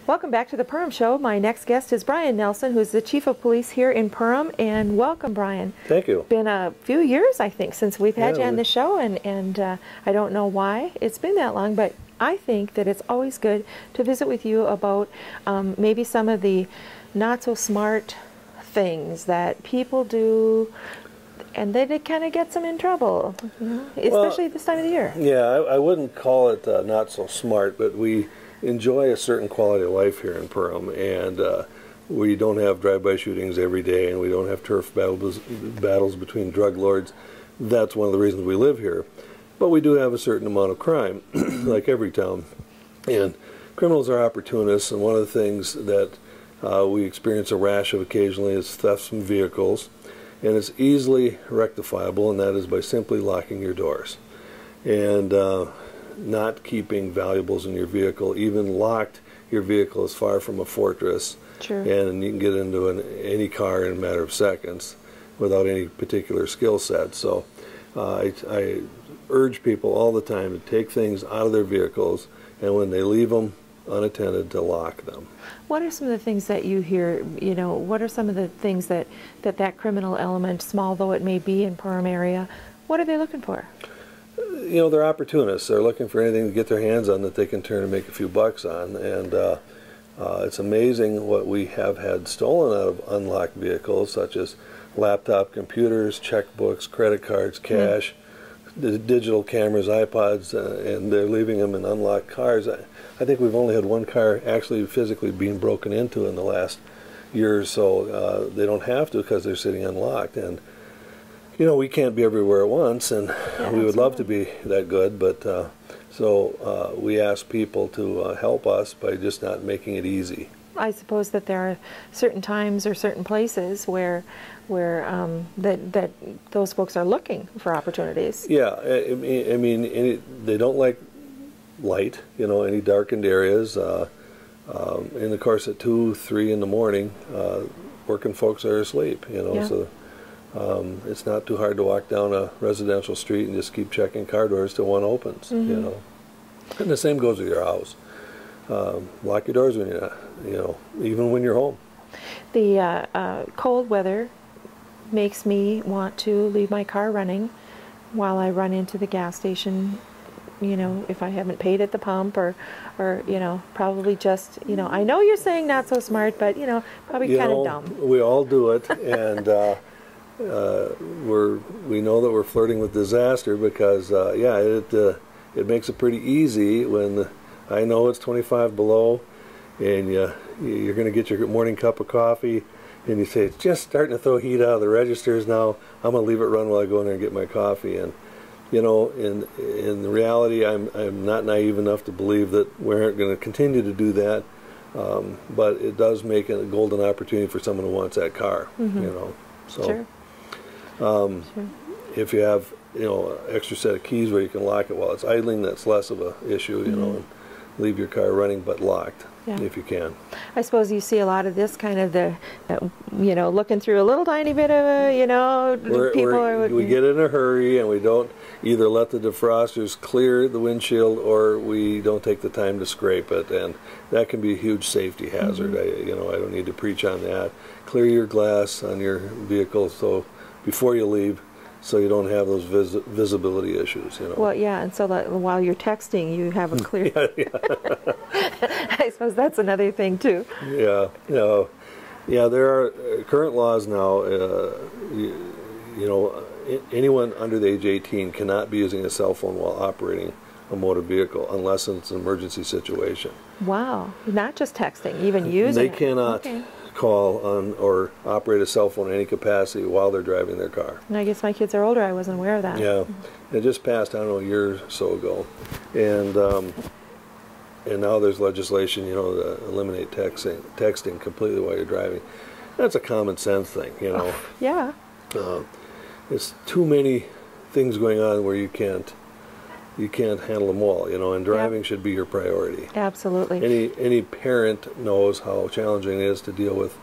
Welcome back to the Perham Show. My next guest is Brian Nelson, who's the Chief of Police here in Perham. And welcome, Brian. Thank you. It's been a few years, I think, since we've had you on the show, and I don't know why it's been that long, but I think that it's always good to visit with you about maybe some of the not-so-smart things that people do, and then it kind of gets them in trouble, especially this time of the year. Yeah, I wouldn't call it not so smart, but we enjoy a certain quality of life here in Perham, and we don't have drive-by shootings every day, and we don't have turf battles between drug lords. That's one of the reasons we live here. But we do have a certain amount of crime, like every town. And criminals are opportunists, and one of the things that we experience a rash of occasionally is thefts from vehicles. And it's easily rectifiable, and that is by simply locking your doors. And not keeping valuables in your vehicle. Even locked, your vehicle is far from a fortress. Sure. And you can get into any car in a matter of seconds without any particular skill set. So I urge people all the time to take things out of their vehicles, and when they leave them unattended, to lock them. What are some of the things that you hear, what are some of the things that criminal element, small though it may be in Perham area, what are they looking for? They're opportunists. They're looking for anything to get their hands on that they can turn and make a few bucks on. And it's amazing what we have had stolen out of unlocked vehicles, such as laptop computers, checkbooks, credit cards, cash, digital cameras, iPods, and they're leaving them in unlocked cars. I think we've only had one car actually physically being broken into in the last year or so. They don't have to because they're sitting unlocked. And we can't be everywhere at once, and we would love to be that good, but so we ask people to help us by just not making it easy. I suppose that there are certain times or certain places where that those folks are looking for opportunities. Yeah, I mean, they don't like light, any darkened areas. And of course, at 2, 3 in the morning, working folks are asleep, so it's not too hard to walk down a residential street and just keep checking car doors till one opens, And the same goes with your house. Lock your doors when you're, even when you're home. The cold weather makes me want to leave my car running while I run into the gas station, if I haven't paid at the pump, or probably just, I know you're saying not so smart, but, probably kind of dumb. We all do it, and we know that we're flirting with disaster because, it makes it pretty easy when I know it's 25 below, and you're going to get your morning cup of coffee, and you say, it's just starting to throw heat out of the registers now. I'm going to leave it run while I go in there and get my coffee. And in reality, I'm not naive enough to believe that we aren't going to continue to do that. But it does make a golden opportunity for someone who wants that car. So sure. If you have extra set of keys where you can lock it while it's idling, that's less of a issue. And leave your car running but locked if you can. I suppose you see a lot of this kind of looking through a little tiny bit of we get in a hurry, and we don't either let the defrosters clear the windshield, or we don't take the time to scrape it, and that can be a huge safety hazard. I don't need to preach on that. Clear your glass on your vehicle before you leave, so you don't have those visibility issues. Well, yeah, and so that while you're texting, you have a clear. I suppose that's another thing too. Yeah, there are current laws now. Anyone under the age of 18 cannot be using a cell phone while operating a motor vehicle unless it's an emergency situation. Wow, not just texting, even using They cannot call on or operate a cell phone in any capacity while they're driving their car. And I guess my kids are older. I wasn't aware of that. Yeah, it just passed, I don't know, a year or so ago, and now there's legislation, to eliminate texting completely while you're driving. That's a common sense thing, Yeah. It's too many things going on where you can't handle them all, and driving should be your priority. Absolutely. Any parent knows how challenging it is to deal with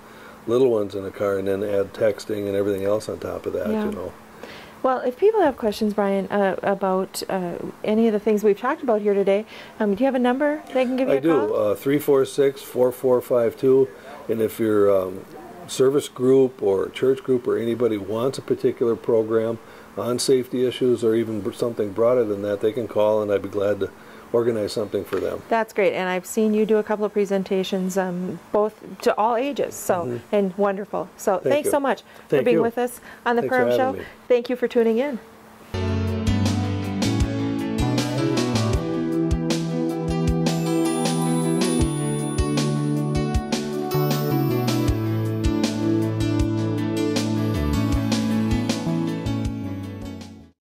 little ones in a car and then add texting and everything else on top of that, Well, if people have questions, Brian, about any of the things we've talked about here today, do you have a number they can give you I a call? do, 346-4452. And if your service group or church group or anybody wants a particular program on safety issues or even something broader than that, they can call, and I'd be glad to organize something for them. That's great, and I've seen you do a couple of presentations, both to all ages, so and wonderful. So thanks so much for being with us on the Thanks for Perham Show. having me. Thank you for tuning in.